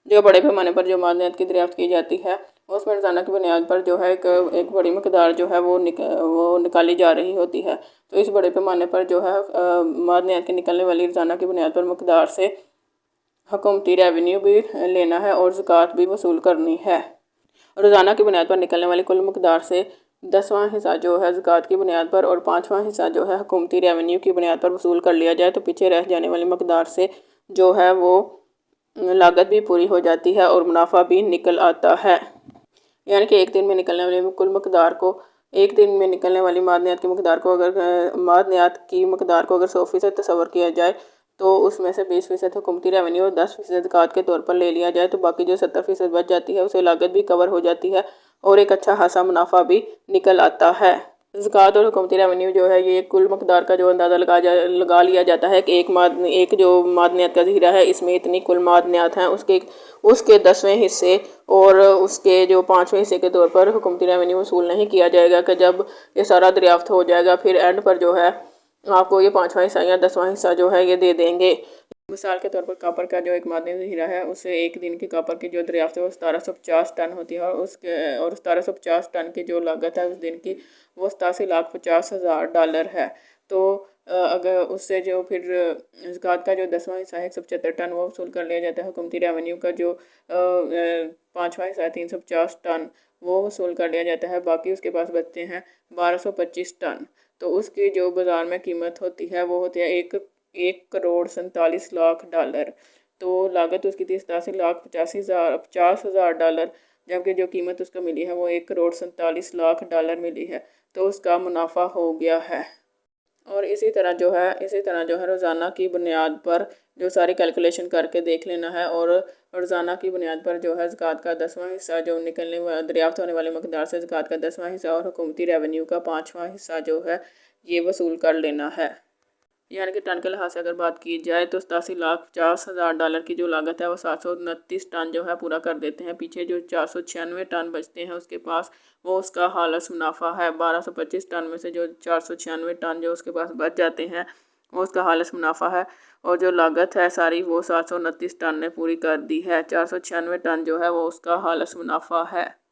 जो बड़े पैमाने पर जो मादनियात की दरियाफ्त की जाती है उसमें रोज़ाना की बुनियाद पर जो है एक बड़ी मकदार जो है वो निकाली जा रही होती है। तो इस बड़े पैमाने पर जो है मादनियात की निकलने वाली रोज़ाना की बुनियाद पर मकदार से हुकूमती रेवेन्यू भी लेना है और ज़कात भी वसूल करनी है। रोज़ाना की बुनियाद पर निकलने वाली कुल मकदार से 10वां हिस्सा जो है ज़कात की बुनियाद पर और 5वां हिस्सा जो है हुकूमती रेवेन्यू की बुनियाद पर वसूल कर लिया जाए तो पीछे रह जाने वाली मकदार से जो है वो लागत भी पूरी हो जाती है और मुनाफा भी निकल आता है। यानी कि एक दिन में निकलने वाली कुल मकदार को एक दिन में निकलने वाली मादनियात की मकदार को अगर 100% तस्वर किया जाए तो उसमें से 20% हुकूमती रेवेन्यू और 10% ज़कात के तौर पर ले लिया जाए तो बाकी जो 70% बच जाती है उसे लागत भी कवर हो जाती है और एक अच्छा खासा मुनाफा भी निकल आता है। ज़कात और हुकूमती रेवेन्यू जो है ये कुल मकदार का जो अंदाज़ा लगा लिया जाता है कि एक जो मादनियात का ज़ख़ीरा है इसमें इतनी कुल मादनियात हैं, उसके 10वें हिस्से और उसके जो 5वें हिस्से के तौर पर हुकूमती रेवेन्यू वसूल नहीं किया जाएगा कि जब ये सारा दरियाफ्त हो जाएगा फिर एंड पर जो है आपको ये 5वां हिस्सा या 10वां हिस्सा जो है ये दे देंगे। मिसाल के तौर पर कॉपर का जो एक मादनी ज़ख़ीरा है उसे एक दिन की कॉपर की जो दरियाफ्त है वो 1750 टन होती है और 1750 टन की जो लागत है उस दिन की वो 87,50,000 $है। तो अगर उससे जो फिर ज़कात का जो 10वां हिस्सा है 175 टन वो वसूल कर लिया जाता है। हुकूमती रेवेन्यू का जो 5वां हिस्सा है 350 टन वो वसूल कर लिया जाता है। बाकी उसके पास बचते हैं 1225 टन। तो उसकी जो बाज़ार में कीमत होती है वो होती है 1,47,लाख $। तो लागत उसकी थी 87,50,000 $, जबकि जो कीमत उसको मिली है वो 1,47,लाख $। मिली है। तो उसका मुनाफा हो गया है। और इसी तरह जो है रोज़ाना की बुनियाद पर जो सारी कैलकुलेशन करके देख लेना है और रोज़ाना की बुनियाद पर जो है ज़कात का 10वां हिस्सा जो दरियाफ्त होने वाली मकदार से ज़कात का 10वां हिस्सा और हुकूमती रेवेन्यू का 5वां हिस्सा जो है ये वसूल कर लेना है। यानी कि टन के लिहाज से अगर बात की जाए तो 87,50,000 $की जो लागत है वो 729 टन जो है पूरा कर देते हैं। पीछे जो 496 टन बचते हैं उसके पास वो उसका खालिस मुनाफा है। 1225 टन में से जो 496 टन जो उसके पास बच जाते हैं वो उसका खालिस मुनाफा है और जो लागत है सारी वो 729 टन ने पूरी कर दी है। 496 टन जो है वो उसका खालिस मुनाफा है।